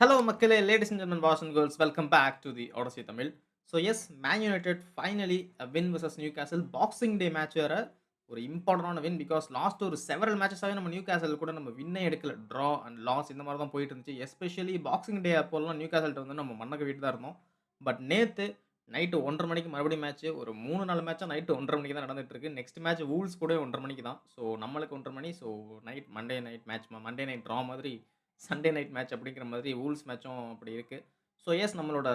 Hello, Makkale, ladies and gentlemen, boys and girls, welcome back to the Odyssey Tamil. So, yes, Man United finally a win versus Newcastle. Boxing Day match வேற ஒரு இம்பார்ட்டன்டான win because last ஒரு several மேட்சஸாவே நம்ம Newcastle கூட நம்ம வின்னே எடுக்கல. Draw and loss இந்த மாதிரி தான் போயிட்டு இருந்துச்சு. எஸ்பெஷலி பாக்ஸிங் டே அப்போலாம் நியூகாசல்ட்ட வந்து நம்ம மண்ண கவிட்டு தான் இருந்தோம். பட் நேத்து நைட்டு 1:30 மணிக்கு மறுபடியும் மேட்ச். ஒரு 3, 4 மேட்சா நைட்டு 1:30 மணிக்கு தான் நடந்துட்டு இருக்கு. நெக்ஸ்ட் மேட்ச் வூல்ஸ் கூட 1:30 மணிக்கு தான். ஸோ நம்மளுக்கு 1:30 மணி. So night Monday night match Monday night draw மாதிரி சண்டே நைட் மேட்ச் அப்படிங்கிற மாதிரி வூல்ஸ் மேட்சும் அப்படி இருக்கு. ஸோ எஸ் நம்மளோட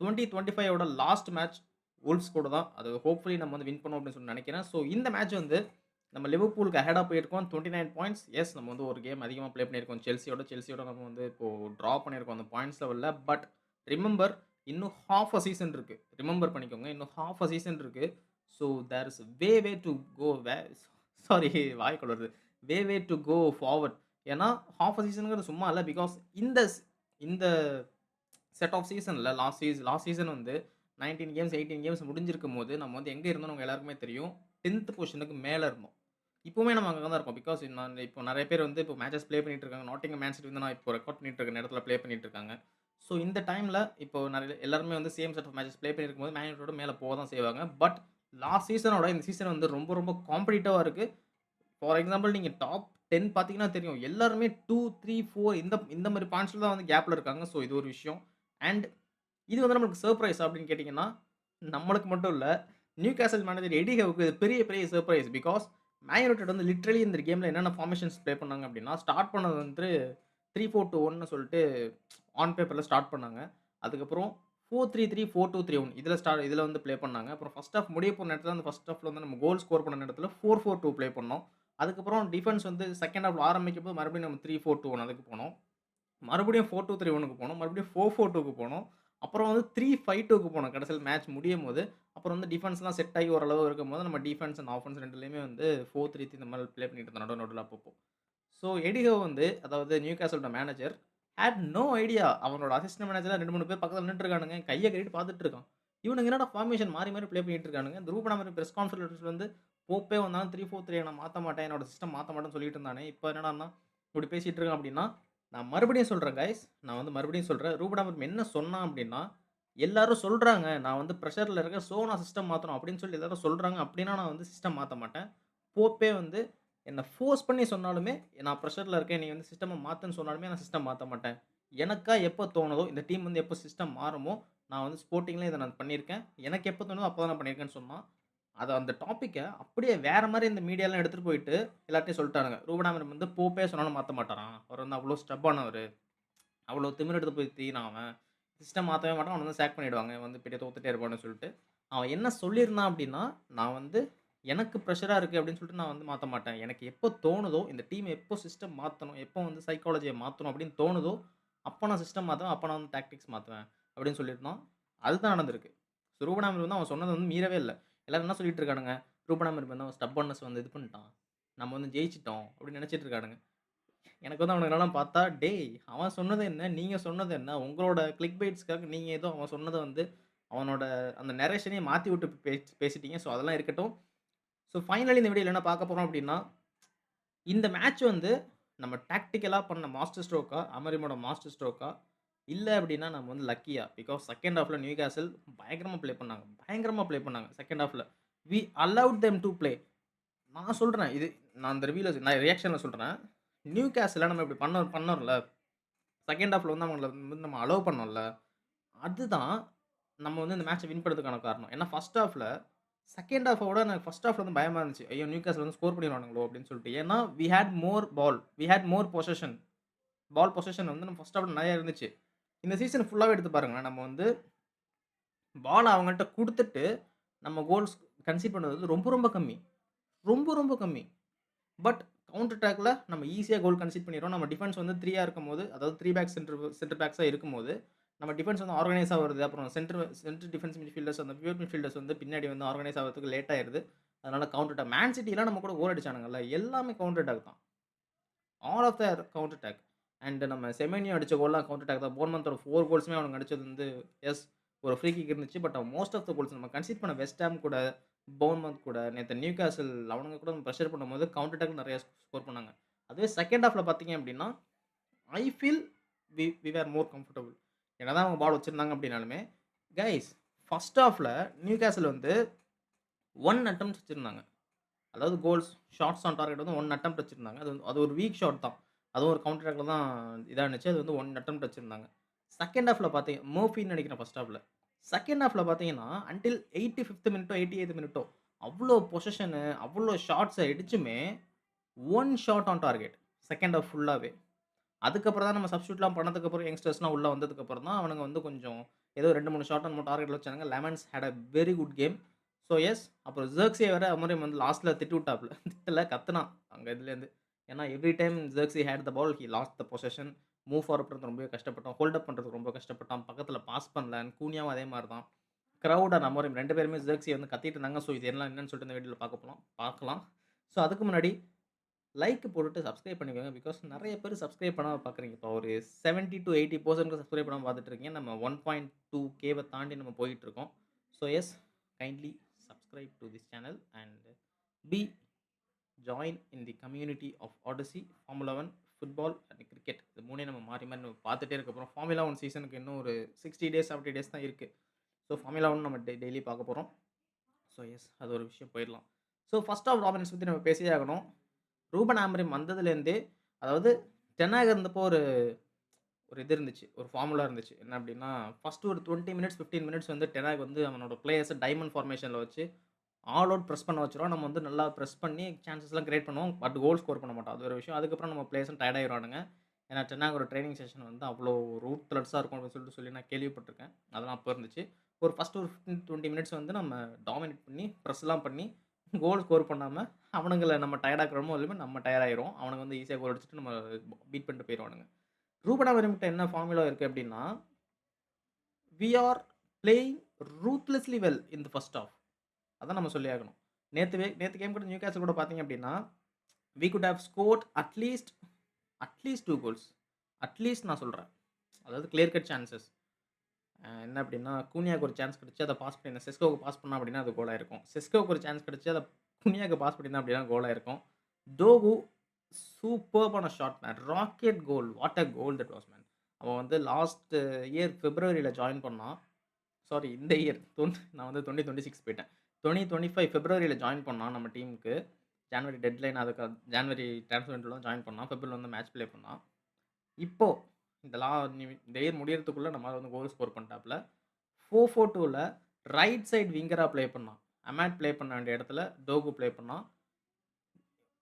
2025ஓட லாஸ்ட் மேட்ச் வூல்ஸ் கூட தான். அது ஹோப்ஃபுல்லி நம்ம வந்து வின் பண்ணுவோம் அப்படின்னு சொல்லி நினைக்கிறேன். ஸோ இந்த மேட்ச் வந்து நம்ம லிவர்பூலுக்கு அஹெடா போயிருக்கோம் 29 பாயிண்ட்ஸ். எஸ் நம்ம வந்து ஒரு கேம் அதிகமா ப்ளே பண்ணியிருக்கோம் செல்சியோட நம்ம வந்து இப்போ ட்ரா பண்ணியிருக்கோம் அந்த பாயிண்ட்ஸ் லெவல்ல. பட் ரிமெம்பர் இன்னும் ஹால்ஃப் அ சீசன் இருக்கு. ரிமெம்பர் பண்ணிக்கோங்க. இன்னும் ஹால்ஃப் அ சீசன் இருக்கு. So there is way to go sorry வாய் கொளறுது. Way to go forward. ஏன்னா ஹால்ஃப் அ சீசன்ங்கிறது சும்மா இல்ல. பிகாஸ் இந்த செட் ஆஃப் சீசன்ல லாஸ்ட் சீசன் வந்து 19 கேம்ஸ், 18 கேம்ஸ் முடிஞ்சிருக்கும்போது, நம்ம வந்து எங்க இருந்தோம்னு உங்க எல்லாருக்குமே தெரியும். 10த் பொசிஷனுக்கு மேல இருந்தோம். இப்பவுமே நம்ம அங்க தான் இருக்கோம். பிகாஸ் நான் இப்போ நெறைய பேர் வந்து இப்போ மேட்சஸ் ப்ளே பண்ணிட்டு இருக்காங்க. நாட்டிங்ஹாம், மேன் சிட்டி வந்து நான் இப்போ ரெக்கார்ட் பண்ணிட்டு இருக்க நேரத்தில ப்ளே பண்ணிட்டு இருக்காங்க. ஸோ இந்த டைம்ல இப்போ நெறைய எல்லாருமே வந்து same set of matches play பண்ணியிருக்கும்போது, மேன் யுனைட்டடோட மேல போக தான் செய்வாங்க. பட் லாஸ்ட் சீசனோட இந்த சீசன் வந்து ரொம்ப ரொம்ப காம்படிட்டிவா இருக்கு. ஃபார் எக்ஸாம்பிள் நீங்க டாப் 10 பார்த்தீங்கன்னா தெரியும். எல்லாருமே 2, 3, 4 இந்த மாரி பாயிண்ட்ஸ்ல தான் வந்து கேப்ல இருக்காங்க. ஸோ இது ஒரு விஷயம். அண்ட் இது வந்து நம்மளுக்கு சர்ப்ரைஸ் அப்படின்னு கேட்டீங்கன்னா, நம்மளுக்கு மட்டும் இல்ல. நியூகாசல் மேனேஜர் எடி ஹவுக்கு இது பெரிய பெரிய சர்ப்ரைஸ். பிகாஸ் மேன் யுனைட்டட் வந்து லிட்டரலி இந்த கேம்ல என்னென்ன ஃபார்மேஷன்ஸ் ப்ளே பண்ணாங்க அப்படின்னா, ஸ்டார்ட் பண்ணது வந்து 3-4-2-1ன்னு சொல்லிட்டு ஆன் பேப்பர்ல ஸ்டார்ட் பண்ணாங்க. அதுக்கப்புறம் 4-3-3, 4-2-3-1 இதுல வந்து ப்ளே பண்ணாங்க. அப்புறம் ஃபர்ஸ்ட் ஹால்ஃப் முடிய போன நேரத்துல அந்த ஃபர்ஸ்ட் ஹால்ஃப்ல வந்து நம்ம கோல் ஸ்கோர் பண்ண நேரத்துல 4-4-2 ப்ளே பண்ணோம். அதுக்கப்புறம் டிஃபென்ஸ் வந்து செகண்ட் ஹால்ஃப் ஆரம்பிக்கும்போது மறுபடியும் நம்ம 3-4-2-1 அதுக்கு போனோம். மறுபடியும் 4-2-3-1க்கு போனோம். மறுபடியும் 4-4-2க்கு போனோம். அப்புறம் வந்து 3-5-2க்கு போனோம். கடைசில மேட்ச் முடியும்போது. அப்புறம் வந்து டிஃபென்ஸ்லாம் செட் ஆகி ஓரளவு இருக்கும்போது, நம்ம டிஃபென்ஸ் அண்ட் ஆஃபென்ஸ் 2லயுமே வந்து 4-3-3 இந்த மாரி ப்ளே பண்ணிட்டு இருந்தோம் நடுவுல அப்பப்போ. ஸோ எடி ஹோவ் வந்து அதாவது நியூகாசலோட மேனேஜர் ஹேட் நோ ஐடியா. அவனோட அசிஸ்டன்ட் மேனேஜர்லாம் 2, 3 பேர் பக்கத்துல நின்னுட்டு இருக்கானுங்க. கைய கட்டிட்டு பார்த்துட்டு இருக்கான். இவனுங்க என்னடா ஃபார்மேஷன் மாறி மாறி ப்ளே பண்ணிட்டு இருக்கானுங்க. இந்த ரூபன் அமரிம் பிரஸ் கான்ஃபரன்ஸ்ல வந்து போப்பே வந்தாலும் 3-4-3 நான் மாத்த மாட்டேன். என்னோட சிஸ்டம் மாத்த மாட்டேன்னு சொல்லிட்டு இருந்தானே. இப்ப என்னடான்னா இப்படி பேசிட்டு இருக்கான் அப்படின்னா, நான் மறுபடியும் சொல்றேன் கைஸ். நான் வந்து மறுபடியும் சொல்றேன். ரூபன் அமரிம் என்ன சொன்னான் அப்படின்னா, எல்லாரும் சொல்றாங்க நான் வந்து பிரஷர்ல இருக்கேன். சோ நான் சிஸ்டம் மாத்தணும் அப்படின்னு சொல்லி எல்லாரும் சொல்றாங்க. அப்படின்னா நான் வந்து சிஸ்டம் மாத்த மாட்டேன். போப்பே வந்து என்ன ஃபோர்ஸ் பண்ணி சொன்னாலுமே, நான் பிரஷர்ல இருக்கேன். நீ வந்து சிஸ்டம மாத்துன்னு சொன்னாலுமே நான் சிஸ்டம் மாத்த மாட்டேன். எனக்கா எப்ப தோணுதோ, இந்த டீம் வந்து எப்ப சிஸ்டம் மாறுமோ, நான் வந்து ஸ்போர்ட்டிங்ல இத நான் பண்ணியிருக்கேன். எனக்கு எப்ப தோணுதோ அப்ப தான் நான் பண்ணியிருக்கேன்னு சொன்னான். அத அந்த டாபிக்க அப்படியே வேற மாரி இந்த மீடியாலாம் எடுத்துட்டு போயிட்டு எல்லார்ட்டயும் சொல்ட்டானுங்க. ரூபன் ஆமரீம் வந்து போப்பே சொன்னாலும் மாத்த மாட்டாராம். அவர் வந்து அவ்ளோ ஸ்டப்பானவரு. அவ்ளோ திமிரு எடுத்து போய் தீயினான் அவன். சிஸ்டம் மாத்தவே மாட்டான். அவன வந்து சாக் பண்ணிடுவாங்க. வந்து பெரிய தோத்துட்டே இருப்பான்னு சொல்லிட்டு. அவன் என்ன சொல்லியிருந்தான் அப்டின்னா, நான் வந்து எனக்கு பிரஷரா இருக்கு அப்டின்னு சொல்லிட்டு நான் வந்து மாத்த மாட்டேன். எனக்கு எப்போ தோணுதோ, இந்த டீம் எப்போ சிஸ்டம் மாத்தணும், எப்போ வந்து சைக்காலஜிய மாத்தணும் அப்டின்னு தோணுதோ, அப்ப நான் சிஸ்டம் மாத்துவேன். அப்ப நான் வந்து டாக்டிக்ஸ் மாத்துவேன். அப்டின்னு சொல்லியிருந்தான். அதுதான் நடந்திருக்கு. ரூபன் ஆமீர் வந்து அவன் சொன்னத வந்து மீறவே இல்ல. எல்லாரும் என்ன சொல்லிட்டு இருக்கானுங்க, ரூபன் ஆமீர் வந்து அவன் ஸ்டப்பர்னஸ் வந்து இது பண்ணிட்டான். நம்ம வந்து ஜெயிச்சுட்டோம் அப்டின்னு நெனச்சிட்டு இருக்கானுங்க. எனக்கு வந்து அவனுங்களலாம் பார்த்தா, டேய்! அவன் சொன்னது என்ன? நீங்க சொன்னது என்ன? உங்களோட கிளிக் பைட்ஸ்க்காக நீங்க ஏதோ அவன் சொன்னத வந்து அவனோட அந்த நரேஷனயே மாத்தி விட்டு பேசிட்டீங்க. ஸோ அதெல்லாம் இருக்கட்டும். ஸோ ஃபைனலி இந்த வீடியோல என்ன பார்க்க போறோம் அப்டின்னா, இந்த மேட்ச் வந்து நம்ம டாக்டிகலா பண்ண மாஸ்டர் ஸ்ட்ரோக்கா, அமரிமோட மாஸ்டர் ஸ்ட்ரோக்கா, இல்ல அப்டின்னா நம்ம வந்து லக்கியா? பிகாஸ் செகண்ட் ஹாஃப்ல நியூகாசல் பயங்கரமா ப்ளே பண்ணாங்க. பயங்கரமா ப்ளே பண்ணாங்க செகண்ட் ஹாஃப்ல. We allowed them to play. நான் சொல்றேன். நான் அந்த நான் ரியாக்ஷன்ல சொல்றேன். நியூகாஸ்ல்ல நம்ம இப்டி பண்ணோம்ல. செகண்ட் ஹாஃப்ல வந்து அவங்கள வந்து நம்ம அலோவ் பண்ணோம்ல. அதுதான் நம்ம வந்து இந்த மேட்ச வின் பண்ணதுக்கான காரணம். ஏன்னா ஃபர்ஸ்ட் ஹாஃப்ல செகண்ட் ஹாஃப்ப விட எனக்கு ஃபர்ஸ்ட் ஹாஃப்ல வந்து பயமா இருந்துச்சு. ஐயோ! நியூகாஸ்ல் வந்து ஸ்கோர் பண்ணிருவானுங்களோ அப்டின்னு சொல்லிட்டு. ஏன்னா we had more ball. We had more possession. Ball possession வந்து நம்ம ஃபர்ஸ்ட் ஹாஃப்ல நெறைய இருந்துச்சு. இந்த சீசன் ஃபுல்லாவே எடுத்து பாருங்களேன். நம்ம வந்து பால அவங்கள்ட்ட குடுத்துட்டு, நம்ம கோல்ஸ் கன்சீட் பண்ணது வந்து ரொம்ப ரொம்ப கம்மி. ரொம்ப ரொம்ப கம்மி. பட் கவுண்டர் அட்டாக்ல நம்ம ஈஸியா கோல் கன்சீட் பண்ணிர்றோம். நம்ம டிஃபென்ஸ் வந்து 3 இருக்கும்போது, அதாவது 3 பேக் சென்டர் பேக்ஸா இருக்கும்போது, நம்ம டிஃபென்ஸ் வந்து ஆர்கனைஸா வருது. அப்புறம் சென்டர் டிஃபென்ஸ் மிட்ஃபீல்டர்ஸ் அந்த பியூர் மிட்ஃபீல்டர்ஸ் வந்து பின்னாடி வந்து ஆர்கனைஸ் ஆவறதுக்கு லேட் ஆயிருது. அதனால கவுண்டர் அட்டாக். மேன் சிட்டிலாம் நம்ம கூட கோல் அடிச்சானுங்கல்ல, எல்லாமே கவுண்டர் அட்டாக் தான். All of their counter attack. And நம்ம செமென்யோ அடிச்ச கோல்லாம் கவுண்டர் அட்டாக் தான். போர்ன்மவுத்தோட 4 கோல்ஸுமே அவனுங்க அடிச்சது வந்து எஸ் ஒரு ஃப்ரீ கிக் இருந்துச்சு. But most of the goals நம்ம கன்சீட் பண்ண வெஸ்ட் ஹாம் கூட, போர்ன்மவுத் கூட, நேத்து நியூகாசில் அவனுங்க கூட பிரஷர் பண்ணும்போது கவுண்டர் அட்டாக் நெறைய ஸ்கோர் பண்ணாங்க. அதுவே செகண்ட் ஹால்ஃப்ல பார்த்தீங்க அப்டின்னா, I feel we were more comfortable. என்னதான் அவங்க பால் வச்சிருந்தாங்க அப்படின்னாலுமே, கைஸ் ஃபர்ஸ்ட் ஹாஃப்ல நியூகாசில் வந்து 1 அட்டெம்ப்ட் வச்சிருந்தாங்க. அதாவது கோல்ஸ், ஷாட்ஸ் ஆன் டார்கெட் வந்து 1 அட்டெம்ப்ட் வச்சிருந்தாங்க. அது ஒரு வீக் ஷாட் தான். அதுவும் ஒரு கவுண்டர் அட்டாக்ல தான் இதா இருந்துச்சு. அது வந்து 1 அட்டெம்ப்ட் வச்சிருந்தாங்க. செகண்ட் ஹாஃப்ல மர்ஃபின்னு நெனைக்கிறேன் ஃபர்ஸ்ட் ஹாஃப்ல. செகண்ட் ஹாஃப்ல பார்த்தீங்கன்னா, அன்டில் 85த் மினிட்டோ, 88த் மினிட்டோ அவ்ளோ பொசஷனு, அவ்ளோ ஷாட்ஸ அடிச்சுமே 1 shot on target. Second half ஃபுல்லாவே. அதுக்கப்புறம் தான் நம்ம சப்ஸ்டிடியூட்லாம் பண்ணதுக்கப்புறம் யங்ஸ்டர்ஸ்லாம் உள்ள வந்ததுக்கப்புறம் தான் அவனுங்க வந்து கொஞ்சம் ஏதோ 2, 3 ஷாட் நம்ம டார்கெட்ல வச்சானுங்க. Lemons had a very good game. So yes அப்புறம் ஜெர்க்ஸிய வேற அமரிம் வந்து லாஸ்ட்ல திட்டி விட்டாப்ல. திட்டல கத்துனான் அங்க இதுலேருந்து. ஏன்னா every time Zirkzee had the ball he lost the possession. Move forward பண்றது ரொம்பவே கஷ்டப்பட்டான். ஹோல்ட் அப் பண்றதுக்கு ரொம்ப கஷ்டப்பட்டான். பக்கத்துல பாஸ் பண்ணல. கூனியாவும் அதே மாரி தான். கிரவுட் அண்ட் அமரிம் 2 பேருமே ஜெர்க்ஸிய வந்து கத்திட்டு இருந்தாங்க. ஸோ இது எல்லாம் என்னன்னு சொல்லிட்டு இந்த வீடியோல பார்க்கலாம். ஸோ அதுக்கு முன்னாடி லைக் போட்டுட்டு சப்ஸ்கிரைப் பண்ணிக்கோங்க. பிகாஸ் நெறைய பேர் சப்ஸ்கிரைப் பண்ணாம பார்க்குறீங்க. இப்போ ஒரு 70-80% சப்ஸ்கிரைப் பண்ணாம பார்த்துட்டு இருக்கீங்க. நம்ம 1.2 கேவ தாண்டி நம்ம போயிட்டு இருக்கோம். So yes kindly subscribe to this channel and be join in the community of ஆடிசி, ஃபார்முலா 1, ஃபுட்பால் அண்ட் கிரிக்கெட். இது 3யும் நம்ம மாறி மாறி நம்ம பார்த்துட்டே இருக்க போறோம். ஃபார்முலா 1 சீசனுக்கு இன்னும் ஒரு 60 டேஸ், 70 டேஸ் தான் இருக்கு. ஸோ ஃபார்முலா 1 நம்ம டெய்லி பார்க்க போறோம். ஸோ எஸ் அது ஒரு விஷயம் போயிரலாம். ஸோ ஃபர்ஸ்ட் ஆஃப் டாமினன்ஸ் பத்தி நம்ம பேசியே ஆகணும். ரூபன் ஆமரிம் வந்ததுலேருந்தே அதாவது டென் இருந்தப்போ ஒரு ஒரு இது இருந்துச்சு. ஒரு ஃபார்முலா இருந்துச்சு. என்ன அப்டின்னா, ஃபர்ஸ்ட் ஒரு 20 மினிட்ஸ், 15 மினிட்ஸ் வந்து டெனாக் வந்து அவனோட பிளேயர்ஸ டைமண்ட் ஃபார்மேஷன்ல வச்சு ஆல் அவுட் பிரஸ் பண்ண வச்சுருவான். நம்ம வந்து நல்லா பிரஸ் பண்ணி சான்ஸஸ்லாம் கிரியேட் பண்ணுவோம். பட் கோல் ஸ்கோர் பண்ண மாட்டோம். அது ஒரு விஷயம். அதுக்கப்புறம் நம்ம பிளேயர்ஸும் டயர்ட் ஆயிருவானுங்க. ஏன்னா டெனாகோட ட்ரெய்னிங் செஷன் வந்து அவ்ளோ ரூத்லெஸ்ஸா இருக்கும் அப்படின்னு சொல்லி நான் கேள்விப்பட்டுருக்கேன். அதெல்லாம் அப்ப இருந்துச்சு. ஒரு ஃபர்ஸ்ட் ஒரு 15, 20 மினிட்ஸ் வந்து நம்ம டாமினேட் பண்ணி, பிரஸ்லாம் பண்ணி, கோல் ஸ்கோர் பண்ணாம அவனுங்கள நம்ம டயர்ட் ஆக்குறோமோ இல்லையோ நம்ம டயர்ட் ஆயிருவோம். அவனுங்க வந்து ஈஸியா கோல் அடிச்சுட்டு நம்ம பீட் பண்ணிட்டு போயிருவானுங்க. ரூபன் ஆமரிம்ட்ட என்ன ஃபார்முலா இருக்கு அப்டின்னா, we are playing ruthlessly well in the first half. அதான் நம்ம சொல்லி ஆகணும். நேத்து கேம் கூட நியூகாசில் கூட பார்த்தீங்க அப்டின்னா, we could have scored at least 2 goals. At least நான் சொல்றேன். அதாவது கிளியர் கட் சான்ஸஸ். என்ன அப்டின்னா, கூனியாக்கு ஒரு சான்ஸ் கிடைச்சு அத பாஸ் பண்ணி செஸ்கோவுக்கு பாஸ் பண்ணா அப்டின்னா அது கோல் ஆயிருக்கும். செஸ்கோவுக்கு ஒரு சான்ஸ் கிடைச்சு அத கூனியாக்கு பாஸ் பண்ணியிருந்தான் அப்டின்னா கோல் ஆயிருக்கும். டோகு சூப்பர்பான shot man. Rocket goal. What a goal that was man. அவன் வந்து லாஸ்ட் இயர் பிப்ரவரியில ஜாயின் பண்ணான். சாரி இந்த இயர் நான் வந்து 2026 போயிட்டேன். 2025 பிப்ரவரியில ஜாயின் பண்ணான் நம்ம டீமுக்கு. ஜான்வரி டெட்லைன் அதுக்கு ஜான்வரி ட்ரான்ஸ்ஃபர் விண்டோல தான் ஜாயின் பண்ணான். பிப்ரவரில வந்து மேட்ச் ப்ளே பண்ணான். இப்போ இந்த இயர் முடியறதுக்குள்ள நம்ம வந்து கோல் ஸ்கோர் பண்ணிட்டாப்ல. 4-4-2ல ரைட் சைட் விங்கரா ப்ளே பண்ணான். அமேட் ப்ளே பண்ண வேண்டிய இடத்துல டோகு ப்ளே பண்ணான்.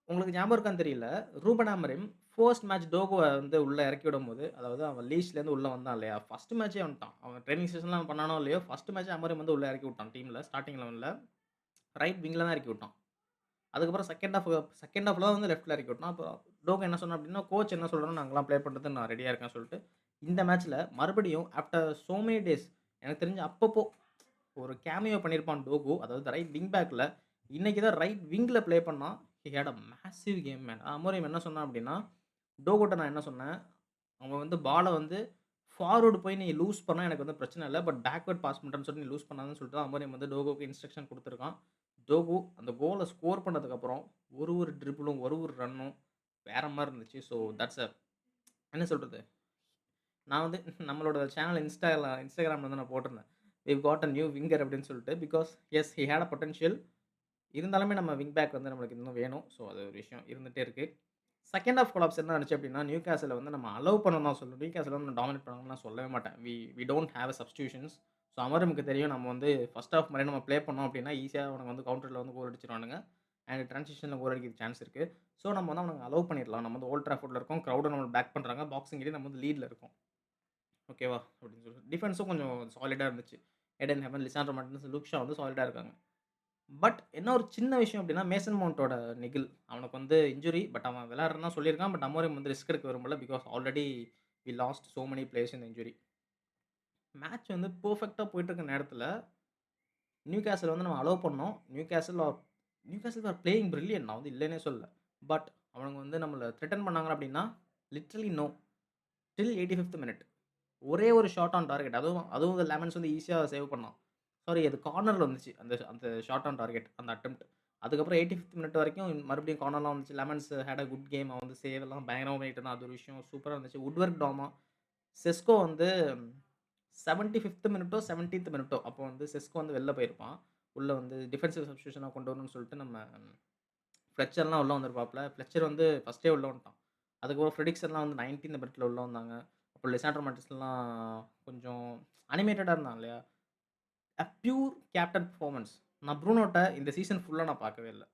உங்களுக்கு ஞாபகம் இருக்கான்னு தெரியல. ரூபன் ஆமரிம் ஃபர்ஸ்ட் மேட்ச் டோகுவ வந்து உள்ள இறக்கி விடும்போது, அதாவது அவன் லீஸ்லேருந்து உள்ள வந்தான் இல்லையா? ஃபர்ஸ்ட் மேட்ச்சே வந்துட்டான். அவன் ட்ரெய்னிங் செஷன்லாம் பண்ணானோ இல்லையோ, ஃபர்ஸ்ட் மேட்ச்சே அமரிம் வந்து உள்ள இறக்கி விட்டான் டீம்ல. ஸ்டார்ட்டிங் 11ல ரைட் விங்ல தான் இறக்கி விட்டான். அதுக்கப்புறம் செகண்ட் ஹாஃப்ல தான் வந்து லெஃப்ட்ல இறக்கி விட்டான். அப்போ டோகு என்ன சொன்னான் அப்படின்னா, கோச் என்ன சொல்றானோ நாங்கலாம் ப்ளே பண்றதுக்கு நான் ரெடியா இருக்கேன்னு சொல்லிட்டு, இந்த மேட்ச்ல மறுபடியும் ஆஃப்டர் சோ மெனி டேஸ் எனக்கு தெரிஞ்சு அப்பப்போ ஒரு கேமியோ பண்ணியிருப்பான் டோகு. அதாவது ரைட் விங் பேக்ல. இன்னைக்கு தான் ரைட் விங்ல ப்ளே பண்ணான். He had a massive game man. Amorim என்ன சொன்னான் அப்படின்னா, டோகோட்ட நான் என்ன சொன்னேன், அவன் வந்து பால வந்து ஃபார்வர்ட் போய் நீ லூஸ் பண்ணா எனக்கு வந்து பிரச்சனை இல்ல. பட் பேக்வர்ட் பாஸ் பண்றேன்னு சொல்லிட்டு நீ லூஸ் பண்ணாதன்னு சொல்லிட்டு தான் அமோரிம் வந்து டோகோக்கு இன்ஸ்ட்ரக்ஷன் குடுத்துருக்கான். டோகு அந்த கோல ஸ்கோர் பண்ணதுக்கப்புறம் ஒரு ட்ரிபிளும், ஒரு ரன்னும் வேற மாரி இருந்துச்சு. ஸோ தட்ஸ் என்ன சொல்றது? நான் வந்து நம்மளோட சேனல் இன்ஸ்டாகிராம்ல வந்து நான் போட்டிருந்தேன். "We have got a new winger" அப்படின்னு சொல்லிட்டு. Because yes he had a potential. இருந்தாலுமே நம்ம விங் பேக் வந்து நம்மளுக்கு இன்னும் வேணும். ஸோ அது ஒரு விஷயம் இருந்துட்டே இருக்கு. செகண்ட் ஹாஃப் கொலாப்ஸ் என்ன ஆனுச்சு அப்படின்னா, நியூகாசில வந்து நம்ம அலோவ் பண்ணணும்னு தான் சொல்லணும். நியூகாசில வந்து டாமினேட் பண்ணுவாங்கன்னு நான் சொல்லவே மாட்டேன். We don't have a substitutions. So அமரமுக்கு தெரியும் நம்ம வந்து ஃபர்ஸ்ட் ஹாஃப் மாரியே நம்ம ப்ளே பண்ணோம் அப்படின்னா, ஈஸியா அவனுங்க வந்து கவுண்டர்ல வந்து கோல் அடிச்சுருவானுங்க. அண்ட் டிரான்சிஷன்ல கோல் அடிக்கிறதுக்கு சான்ஸ் இருக்கு. ஸோ நம்ம வந்து அவனுங்க அலோவ் பண்ணிடலாம். நம்ம வந்து ஓல்ட் ட்ராஃபோர்ட்ல இருக்கோம். கிரவுடும் நம்மள பேக் பண்றாங்க. பாக்ஸிங் கிட்டயும் நம்ம வந்து லீட்ல இருக்கோம். ஓகேவா? அப்படின்னு சொல்லி டிஃபென்ஸும் கொஞ்சம் சாலிடா இருந்துச்சு. Eden heaven, Lisandro Martinez, Luke Shaw வந்து சாலிடா இருக்காங்க. பட் என்ன ஒரு சின்ன விஷயம் அப்டின்னா, மேசன் மவுண்ட்டோட நெகில். அவனுக்கு வந்து இன்ஜுரி. பட் அவன் விளையாடுறேன்னு தான் சொல்லியிருக்கான். பட் அமோரிம் வந்து ரிஸ்க் எடுக்க விரும்பல. Because already we lost so many players in injury. Match வந்து பெர்ஃபெக்ட்டா போயிட்டு இருக்க நேரத்தில, நியூகாசில் வந்து நம்ம அலோவ் பண்ணோம். Newcastle are playing brilliant. நான் வந்து இல்லன்னே சொல்லல. பட் அவனுங்க வந்து நம்மள த்ரெட்டன் பண்ணாங்க அப்டின்னா, லிட்டரலி நோ. டில் 85த் மினிட். ஒரே ஒரு ஷாட் ஆன் டார்கெட். அதுவும் லெமன்ஸ் வந்து ஈஸியா சேவ் பண்ணான். சாரி அது கார்னர்ல வந்துச்சு. அந்த அந்த ஷாட் ஆன் டார்கெட் அந்த அட்டெம்ப்ட். அதுக்கப்புறம் 85த் மினிட் வரைக்கும் மறுபடியும் கார்னர்லாம் வந்துச்சு. Lammens had a good game. அவன் வந்து சேவ் எல்லாம் பயங்கரமா பண்ணிட்டு இருந்தான். அது ஒரு விஷயம் சூப்பரா இருந்துச்சு. வுட்வர்க் டாமா செஸ்கோ வந்து 75த் மினிட்டோ, 70த் மினிட்டோ அப்போ வந்து செஸ்கோ வந்து வெளில போயிருப்பான். உள்ள வந்து டிஃபென்சிவ் சப்ஸ்டிடியூஷனா கொண்டு வரணும்னு சொல்லிட்டு நம்ம ஃப்ளெச்சர்லாம் உள்ள வந்திருப்பாப்ல. ஃப்ளெச்சர் வந்து ஃபர்ஸ்ட்டே உள்ள வந்துட்டான். அதுக்கப்புறம் ஃப்ரெடிக்சன்லாம் வந்து 19த் மினிட்ல உள்ள வந்தாங்க. அப்புறம் லிசாண்ட்ரோ மார்டினஸ்லாம் கொஞ்சம் அனிமேட்டடா இருந்தான் இல்லையா? Pure captain performance. நான் ப்ரூனோட்ட இந்த சீசன் ஃபுல்லா நான் பார்க்கவே இல்ல.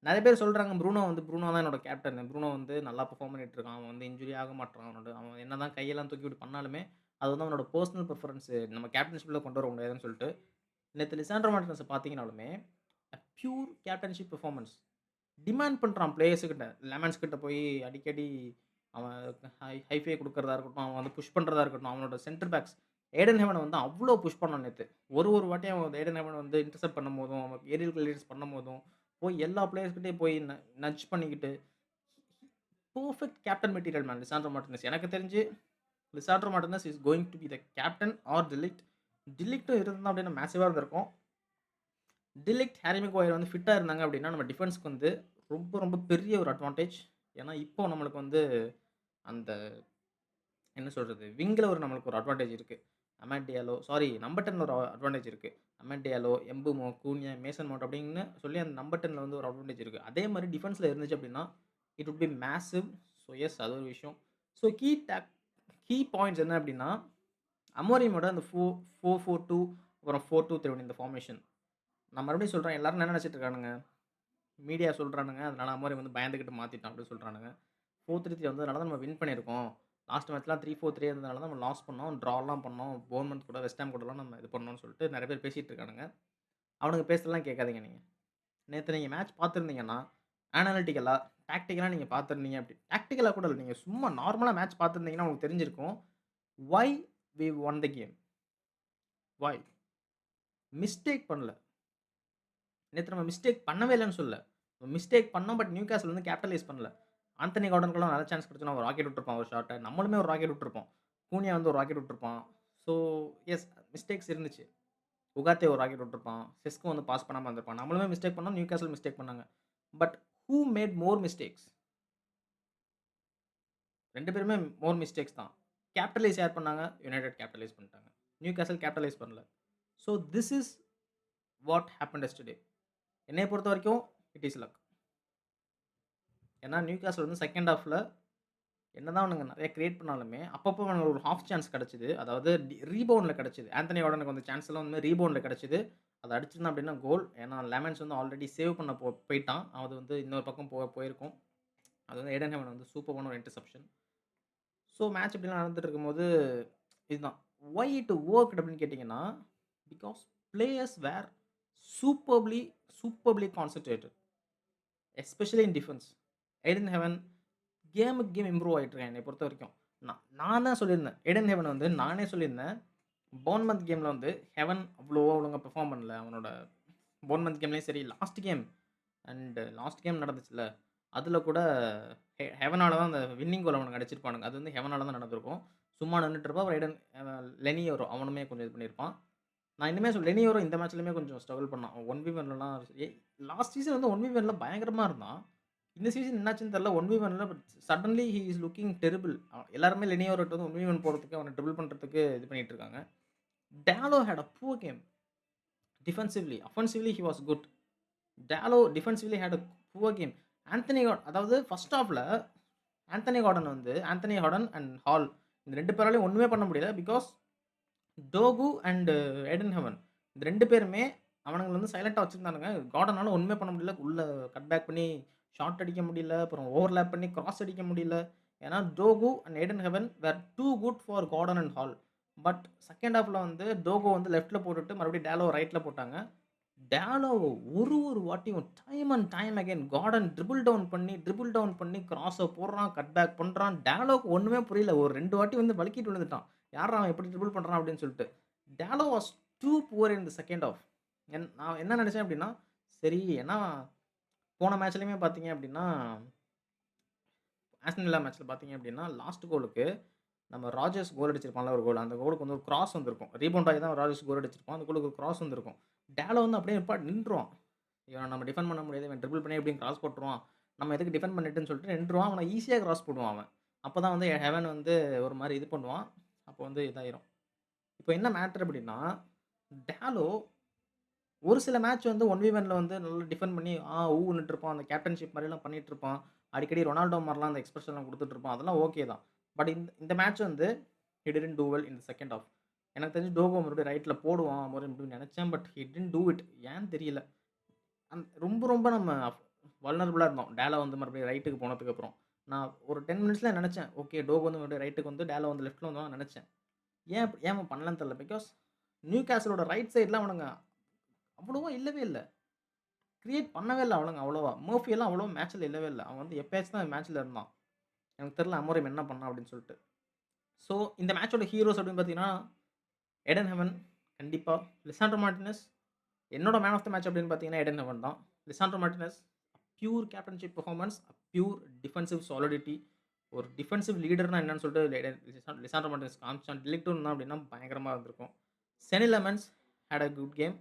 நெறைய பேர் சொல்றாங்க ப்ரூனோ தான் என்னோட கேப்டன். ப்ரூனோ வந்து நல்லா பெர்ஃபார்ம் பண்ணிட்டு இருக்கான். அவன் வந்து இன்ஜூரி ஆக மாட்றான். அவன் என்னதான் கையெல்லாம் தூக்கி இப்படி பண்ணாலுமே, அது வந்து அவனோட பெர்சனல் பிரெஃபரன்ஸ் நம்ம கேப்டன்ஷிப்ல கொண்டு வர முடியாதுன்னு சொல்லிட்டு, நேத்து லிசாண்ட்ரோ மார்டினஸ பார்த்தீங்கனாலுமே, பியூர் கேப்டன்ஷிப் பெர்ஃபார்மன்ஸ். டிமாண்ட் பண்றான் பிளேயர்ஸ் கிட்ட. லெமன்ஸ் கிட்ட போய் அடிக்கடி அவன் ஹைஃபை குடுக்கறதா இருக்கட்டும், அவன் வந்து புஷ் பண்றதா இருக்கட்டும், அவனோட சென்டர் பேக்ஸ் ஏடன் ஹெவன வந்து அவ்ளோ புஷ் பண்ணான் நேத்து. ஒரு வாட்டியும் அவன் ஏடன் ஹெவன் வந்து இன்டர்செப்ட் பண்ணும்போதும், அவன் ஏரியல் கிளியரன்ஸ் பண்ணும்போதும், போய் எல்லா பிளேயர்ஸ் கிட்டயும் போய் நட்ஜ் பண்ணிக்கிட்டு, perfect captain material man Lisandro Martinez. எனக்கு தெரிஞ்சு Lisandro Martinez is going to be the captain or de Ligt. டிலிக்ட்டும் இருந்தா அப்படின்னா மேசிவா இருந்திருக்கும். டிலிக்ட், ஹாரி மெகுயர் வந்து ஃபிட்டா இருந்தாங்க அப்படின்னா, நம்ம டிஃபென்ஸ்க்கு வந்து ரொம்ப பெரிய ஒரு அட்வான்டேஜ். ஏன்னா, இப்போ நம்மளுக்கு வந்து அந்த என்ன சொல்றது? விங்ல நம்மளுக்கு ஒரு அட்வான்டேஜ் இருக்கு. அமாட் டியாலோ சாரி நம்பர் 10ல ஒரு அட்வான்டேஜ் இருக்கு. அமாட் டியாலோ, எம்புமோ, கூனியா, மேசன் மவுண்ட் அப்படின்னு சொல்லி அந்த நம்பர் 10ல வந்து ஒரு அட்வான்டேஜ் இருக்கு. அதே மாரி டிஃபென்ஸ்ல இருந்துச்சு அப்படின்னா, it would be massive. So yes அது ஒரு விஷயம். ஸோ கீ பாயிண்ட்ஸ் என்ன அப்படின்னா, அமோரிமோட அந்த 4-4-2 அப்புறம் 4-2-3 இந்த ஃபார்மேஷன். நான் மறுபடியும் சொல்றேன். எல்லாரும் என்ன நெனச்சிட்டு இருக்கானுங்க? மீடியா சொல்றானுங்க. அதனால அமோரி வந்து பயந்துகிட்டு மாத்திட்டான் அப்படின்னு சொல்றானுங்க. 4-3-3 வந்ததுனால தான் நம்ம வின் பண்ணியிருக்கோம். லாஸ்ட் மேட்ச்லாம் 3-4-3 இருந்ததுனால தான் நம்ம லாஸ் பண்ணோம். ட்ராலாம் பண்ணோம். போர்ன்மவுத் கூட, வெஸ்ட் ஹாம் கூடலாம் நம்ம இது பண்ணோம்னு சொல்லிட்டு நெறைய பேர் பேசிட்டு இருக்கானுங்க. அவனுங்க பேசுறதெல்லாம் கேட்காதீங்க நீங்க. நேத்து நீங்க மேட்ச் பார்த்திருந்தீங்கன்னா, அனலிட்டிக்கலா, டாக்டிக்கலா நீங்க பார்த்திருந்தீங்க டாக்டிக்கலா கூட இல்ல. நீங்க சும்மா நார்மலா மேட்ச் பார்த்திருந்தீங்கன்னா உங்களுக்கு தெரிஞ்சிருக்கும். Why we won the game. Why? Mistake பண்ணல. நேத்து நம்ம மிஸ்டேக் பண்ணவே இல்லன்னு சொல்லல. மிஸ்டேக் பண்ணோம். பட் நியூகாஸ்ல் வந்து கேப்பிட்டலைஸ் பண்ணல. ஆந்தனி கார்டனுக்குலாம் நல்ல சான்ஸ் கிடைச்சுனா அவன் ராக்கெட் விட்டுருப்பான் ஒரு ஷாட்ட. நம்மளுமே ஒரு ராக்கெட் விட்டுருப்போம். கூனியா வந்து ஒரு ராக்கெட் விட்டுருப்பான். ஸோ எஸ் மிஸ்டேக்ஸ் இருந்துச்சு. உகாத்தே ஒரு ராக்கெட் விட்டுருப்பான். செஸ்கோ வந்து பாஸ் பண்ணாம இருந்திருப்பான். நம்மளுமே மிஸ்டேக் பண்ணோம். நியூகாஸ்ல் மிஸ்டேக் பண்ணாங்க. But who made more mistakes? 2 பேருமே மோர் மிஸ்டேக்ஸ் தான். கேப்பிட்டலைஸ் யார் பண்ணாங்க? யுனைட்டட் கேப்பிட்டலைஸ் பண்ணிட்டாங்க. நியூகாஸ்ல் கேப்பிட்டலைஸ் பண்ணல. So this is what happened yesterday. என்னைய பொறுத்தவரைக்கும் இட் இஸ் லக். ஏன்னா நியூகாஸ்ல் வந்து செகண்ட் ஹாஃப்ல என்னதான் அவனுங்க நெறைய கிரியேட் பண்ணாலுமே, அப்பப்போ அவனுக்கு ஒரு ஹாஃப் சான்ஸ் கிடைச்சது. அதாவது ரீபவுண்ட்ல கிடைச்சது. ஆந்தனி கார்டனுக்கு வந்த சான்ஸ் எல்லாம் வந்து ரீபவுண்ட்ல கிடைச்சது. அத அடிச்சிருந்தான் அப்படின்னா கோல். ஏன்னா லெமன்ஸ் வந்து ஆல்ரெடி சேவ் பண்ண போயிட்டான். அது வந்து இன்னொரு பக்கம் போயிருக்கும். அது வந்து ஏடன் ஹெவன் வந்து சூப்பரான ஒரு இன்டர்செப்ஷன். ஸோ மேட்ச் இப்படிலாம் நடந்துட்டு இருக்கும்போது, இதுதான். ஒய் இட் வொர்க்ட் அப்படின்னு கேட்டீங்கன்னா, because players were superbly superbly concentrated. Especially in defence. Ayden Heaven கேமுக்கு கேம் இம்ப்ரூவ் ஆயிட்டு இருக்கான் என்னைய பொறுத்தவரைக்கும். நான் தான் சொல்லியிருந்தேன். ஏடன் ஹெவன் வந்து நானே சொல்லியிருந்தேன். போர்ன்மவுத் கேம்ல வந்து ஹெவன் அவ்வளவா ஒழுங்கா பெர்ஃபார்ம் பண்ணல. அவனோட போர்ன்மவுத் கேம்லயும் சரி, லாஸ்ட் கேம் நடந்துச்சுல்ல, அதுல கூட ஹெவனால தான் அந்த வின்னிங் கோல் அவனுக்கு அடிச்சிருப்பானுங்க. அது வந்து ஹெவனால தான் நடந்திருக்கும். சும்மா நின்னுட்டு இருப்பான். அப்புறம் லெனியோரோ அவனுமே கொஞ்சம் இது பண்ணியிருப்பான். நான் இன்னுமே லெனியோரோ இந்த மேட்ச்லயுமே கொஞ்சம் ஸ்ட்ரகிள் பண்ணான். 1v1லலாம் லாஸ்ட் சீசன் வந்து 1v1ல பயங்கரமா இருந்தான். இந்த சீசன் என்னாச்சுன்னு தெரியல. 1v1ல but suddenly he is looking terrible. எல்லாருமே லெனியோரோட்ட வந்து 1v1 போறதுக்கு, அவன ட்ரிபிள் பண்றதுக்கு இது பண்ணிட்டு இருக்காங்க. Dalot had a poor game. Defensively. Offensively he was good. Dalot defensively had a poor game. அதாவது ஃபர்ஸ்ட் ஹாஃப்ல ஆந்தனி கார்டன் அண்ட் ஹால் இந்த 2 பேராலயும் ஒண்ணுமே பண்ண முடியல. Because Dorgu and Ayden Heaven இந்த 2 பேருமே அவனுங்கள வந்து சைலன்ட்டா வச்சிருந்தானுங்க. கார்டனால ஒண்ணுமே பண்ண முடியல. உள்ள கட் பேக் பண்ணி ஷாட் அடிக்க முடியல. அப்புறம் ஓவர்லேப் பண்ணி கிராஸ் அடிக்க முடியல. ஏன்னா Dorgu and Ayden Heaven were too good for Gordon and Hall. But second ஹாஃப்ல வந்து டோகோ வந்து லெஃப்ட்ல போட்டுட்டு மறுபடியும் டாலோ ரைட்ல போட்டாங்க. டாலோ ஒரு வாட்டியும் டைம் அண்ட் டைம் அகைன் கார்டன் ட்ரிபிள் டவுன் பண்ணி கிராஸ போடுறான், கட் பேக் பண்றான். டாலோக்கு ஒண்ணுமே புரியல. ஒரு 2 வாட்டி வந்து வழுக்கிட்டு விழுந்துட்டான். யார்றா அவன் எப்படி ட்ரிபிள் பண்றான் அப்படின்னு சொல்லிட்டு. Dalot was too poor in the second half. நான் என்ன நினைச்சேன் அப்படின்னா, சரி ஏன்னா போன மேட்ச்லயுமே பார்த்தீங்க அப்படின்னா, ஆஸ்டன் வில்லா மேட்ச்ல பார்த்தீங்க அப்படின்னா, லாஸ்ட் கோலுக்கு நம்ம ராஜர்ஸ் கோல் அடிச்சிருப்பான்ல ஒரு கோல். அந்த கோலுக்கு வந்து ஒரு கிராஸ் வந்திருக்கும். ரீபவுண்ட் ஆகி தான் ராஜர்ஸ் கோல் அடிச்சிருப்பான். அந்த கோலுக்கு ஒரு கிராஸ் வந்திருக்கும். டாலோ வந்து அப்படியே நின்றுவான். இவன நம்ம டிஃபெண்ட் பண்ண முடியாது. இவன் ட்ரிபிள் பண்ணி எப்படியும் கிராஸ் போட்டுருவான். நம்ம எதுக்கு டிஃபெண்ட் பண்ணிட்டுன்னு சொல்லிட்டு நின்றுவான். அவன ஈஸியா கிராஸ் போடுவான் அவன். அப்பதான் வந்து ஹெவன் வந்து ஒரு மாரி இது பண்ணுவான். அப்போ வந்து இதாயிரும். இப்போ என்ன மேட்டர் அப்படின்னா, டாலோ ஒரு சில மேட்ச் வந்து 1v1ல வந்து நல்லா டிஃபெண்ட் பண்ணி ஊன்னுட்டு இருப்பான். அந்த கேப்டன்ஷிப் மாரிலாம் பண்ணிட்டு இருப்பான். அடிக்கடி ரொனால்டோ மாரிலாம் அந்த எக்ஸ்பிரஷன்லாம் குடுத்துட்டு இருப்பான். அதெல்லாம் ஓகே தான். பட் இந்த இந்த மேட்ச் வந்து he didn't do well in the second half. எனக்கு தெரிஞ்சு டோகோ மறுபடியும் ரைட்ல போடுவான் மறுபடியும் நெனச்சேன். But he didn't do it. ஏன்னு தெரியல. ரொம்ப ரொம்ப நம்ம வல்னரபிளா இருந்தோம். டாலோ வந்து மறுபடியும் ரைட்டுக்கு போனதுக்கப்புறம். நான் ஒரு 10 மினிட்ஸ்ல நெனச்சேன். ஓகே டோகோ வந்து மறுபடியும் ரைட்டுக்கு வந்து டாலோ வந்து லெஃப்ட்ல வந்துருவான்னு நெனச்சேன். ஏன் அவன் பண்ணலன்னு தெரியல. பிகாஸ் நியூ காசலோட ரைட் சைட்ல அவனுங்க அவ்வளவா இல்லவே இல்ல. கிரியேட் பண்ணவே இல்ல அவனுங்க அவ்வளவா. மர்ஃபி எல்லாம் அவ்வளவா மேட்ச்ல இல்லவே இல்ல. அவன் வந்து எப்பயாச்சும் தான் மேட்ச்ல இருந்தான். எனக்கு தெரியல அமோரிம் என்ன பண்ணான் அப்படின்னு சொல்லிட்டு. ஸோ இந்த மேட்சோட ஹீரோஸ் அப்படின்னு பார்த்தீங்கன்னா, எடன் ஹெவன் கண்டிப்பா. லிசாண்ட்ரோ மார்டினஸ் என்னோட மேன் ஆஃப் த மேட்ச் அப்படின்னு பார்த்தீங்கன்னா, எடன் ஹெவன் தான். Lisandro Martinez pure captaincy performance, pure defensive solidity. ஒரு டிஃபென்சிவ் லீடர்னா என்னன்னு சொல்லிட்டு லிசாண்ட்ரோ மார்டினஸ் காமிச்சான். டிலிக்ட் இருந்தான் அப்படின்னா பயங்கரமா இருந்திருக்கும். Senne Lammens had a good game.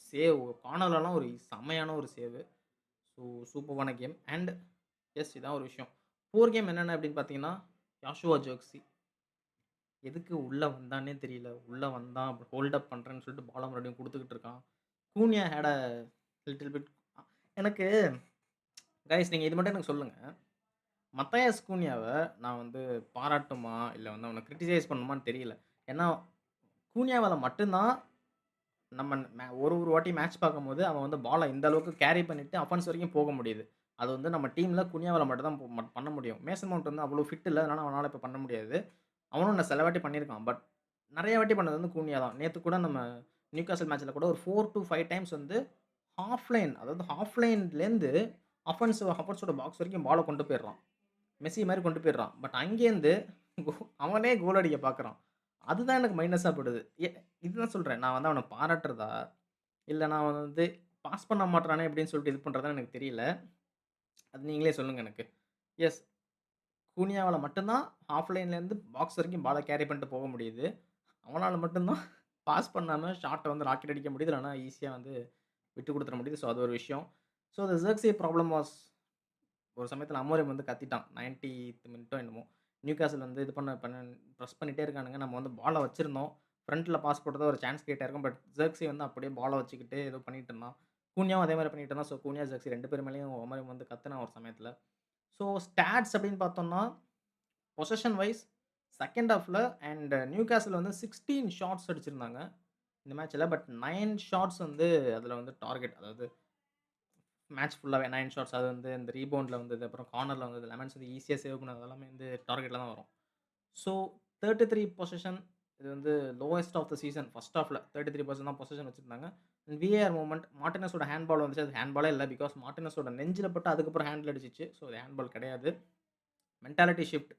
Save கார்னர்லலாம் ஒரு செம்மையான ஒரு சேவு. ஸோ சூப்பர்வான கேம். அண்ட் எஸ் இதான் ஒரு விஷயம். போர் கேம் என்னென்ன அப்படின்னு பார்த்தீங்கன்னா, ஜாஷுவா ஜெர்க்ஸி எதுக்கு உள்ள வந்தான்னே தெரியல. உள்ள வந்தான் ஹோல்ட் அப் பண்றேன்னு சொல்லிட்டு பால மறுபடியும் குடுத்துக்கிட்டு இருக்கான். கூனியா ஹேட் அ லிட்டில் பிட் எனக்கு கைஸ் நீங்க இது மட்டும் எனக்கு சொல்லுங்க. மத்தயாஸ் கூனியாவ நான் வந்து பாராட்டணுமா? இல்ல வந்து அவன கிரிட்டிசைஸ் பண்ணணுமான்னு தெரியல. ஏன்னா, கூனியாவால மட்டும் தான் நம்ம ஒரு ஒரு வாட்டி மேட்ச் பார்க்கும்போது, அவன் வந்து பால இந்த அளவுக்கு கேரி பண்ணிட்டு அஃபென்ஸ் வரைக்கும் போக முடியுது. அது வந்து நம்ம டீம்ல குனியாவால மட்டும் தான் பண்ண முடியும். மேசன் மவுண்ட் வந்து அவ்வளோ ஃபிட் இல்ல. அதனால அவனால இப்ப பண்ண முடியாது. அவனும் நான் சில வாட்டி பண்ணியிருக்கான். பட் நெறைய வாட்டி பண்ணது வந்து கூனியா தான். நேத்து கூட நம்ம நியூகாசல் மேட்ச்ல கூட ஒரு 4 டூ 5 டைம்ஸ் வந்து ஹாஃப் லைன்லேருந்து அஃபென்ஸோட பாக்ஸ் வரைக்கும் பால கொண்டு போயிடுறான். மெஸ்ஸி மாரி கொண்டு போயிடுறான். பட் அங்கேருந்து அவனே கோல் அடிக்க பார்க்குறான். அதுதான் எனக்கு மைனஸா படுது. இதுதான் சொல்றேன். நான் வந்து அவன பாராட்டுறதா? இல்ல நான் வந்து பாஸ் பண்ண மாட்றானே அப்படின்னு சொல்லிட்டு இது பண்றதான்னு எனக்கு தெரியல. அது நீங்களே சொல்லுங்க எனக்கு. எஸ் கூனியாவால மட்டும் தான் ஹாஃப் லைன்லேருந்து பாக்ஸ் வரைக்கும் பால கேரி பண்ணிட்டு போக முடியுது. அவனால மட்டும் தான் பாஸ் பண்ணாம ஷாட்ட வந்து ராக்கெட் அடிக்க முடியுது. இல்லன்னா ஈஸியா வந்து விட்டு குடுத்துற முடியுது. ஸோ அது ஒரு விஷயம். ஸோ தி ஜெர்க்ஸி ப்ராப்ளம் வாஸ் ஒரு சமயத்தில அமோரிம் வந்து கத்திட்டான். 90த் மினிட்டோ என்னமோ! நியூகாசில் வந்து இது பண்ண பிரஸ் பண்ணிட்டே இருக்கானுங்க. நம்ம வந்து பால வச்சிருந்தோம். ஃப்ரண்ட்ல பாஸ் போட்டதா ஒரு சான்ஸ் கிரியேட் ஆயிருக்கும். பட் ஜெர்க்ஸி வந்து அப்படியே பால வச்சுக்கிட்டு ஏதோ பண்ணிட்டு இருந்தான். கூனியாவும் அதே மாரி பண்ணிட்டு இருந்தான். ஸோ கூனியா, ஜெர்க்ஸி 2 பேர் மேலயும் அமோரிம் வந்து கத்துனான் ஒரு சமயத்தில. ஸோ ஸ்டாட்ஸ் அப்படின்னு பார்த்தோம்னா, பொசஷன் வைஸ் செகண்ட் ஹாஃப்ல அண்ட் நியூகாசில் வந்து 16 ஷாட்ஸ் அடிச்சிருந்தாங்க. இந்த மேட்ச்ல. பட் 9 ஷாட்ஸ் வந்து அதில வந்து டார்கெட். அதாவது மேட்ச் ஃபுல்லாவே 9 ஷாட்ஸ் அது வந்து இந்த ரீபவுண்ட்ல வந்தது. அப்புறம் கார்னர்ல வந்தது. லெமன்ஸ் வந்து ஈஸியா சேவ் பண்ணது எல்லாமே வந்து டார்கெட்ல தான் வரும். ஸோ 33 பொசஷன் இது வந்து lowest of the season first ஹாஃப்ல 33% தான் பொசஷன் வச்சிருந்தாங்க. விஏஆர் மூவ்மெண்ட் மார்டினஸோட ஹேண்ட் பால் வந்துச்சு. அது ஹேண்ட் பாலே இல்ல. பிகாஸ் மார்டினஸோட நெஞ்சில பட்டு அதுக்கப்புறம் ஹேண்ட்ல அடிச்சுச்சு. ஸோ அது ஹேண்ட் பால் கிடையாது. Mentality shift.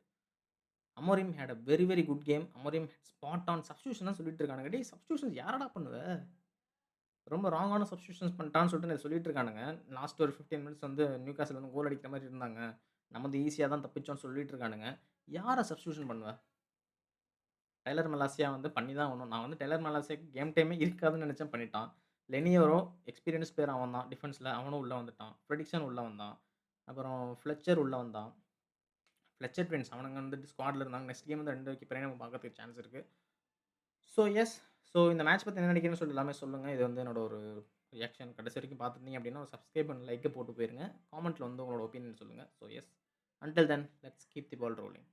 Amorim had a very very good game. Amorim spot on சப்ஸ்டிடியூஷன்லாம் சொல்லிட்டு இருக்கானுங்க. டேய் சப்ஸ்டிடியூஷன்ஸ் யாரடா பண்ணுவ? ரொம்ப ராங்கான சப்ஸ்டிடியூஷன்ஸ் பண்ணிட்டான்னு சொல்லிட்டு சொல்லிட்டு இருக்கானுங்க. லாஸ்ட் ஒரு 15 மினிட்ஸ் வந்து நியூகாசில் வந்து கோல் அடிக்கிற மாரி இருந்தாங்க. நம்ம வந்து ஈஸியா தான் தப்பிச்சோம்னு சொல்லிட்டு இருக்கானுங்க. யார சப்ஸ்டிடியூஷன் பண்ணுவ? டெய்லர் மலாசியா வந்து பண்ணி தான் ஆகணும். நான் வந்து டெய்லர் மலாசியாக்கு கேம் டைமே இருக்காதுன்னு நெனச்சேன் பண்ணிட்டான். லெனியோரோ எக்ஸ்பீரியன்ஸ் பிளேயர் அவன் தான். டிஃபென்ஸ்ல அவனும் உள்ள வந்துட்டான். ப்ரெடிக்ஷன் உள்ள வந்தான். அப்புறம் ஃப்ளெச்சர் உள்ள வந்தான். ஃப்ளெச்சர் ட்வின்ஸ் அவனுங்க வந்து ஸ்குவாட்ல இருந்தாங்க. நெக்ஸ்ட் கேம் வந்து 2 கீப்பரையும் நம்ம பார்க்கறதுக்கு சான்ஸ் இருக்கு. So yes. ஸோ இந்த மேட்ச் பத்தி என்ன நெனைக்கிறீங்கன்னு சொல்லிட்டு எல்லாமே சொல்லுங்க. இது வந்து என்னோட ஒரு ரியாக்ஷன். கடைசி வரைக்கும் பார்த்துருந்தீங்க அப்படின்னா, ஒரு சப்ஸ்கிரைப் அண்ட் லைக்க போட்டு போயிருங்க. காமெண்ட்ல வந்து உங்களோட ஒப்பீனியன் சொல்லுங்க. So yes. Until then let's keep the ball rolling.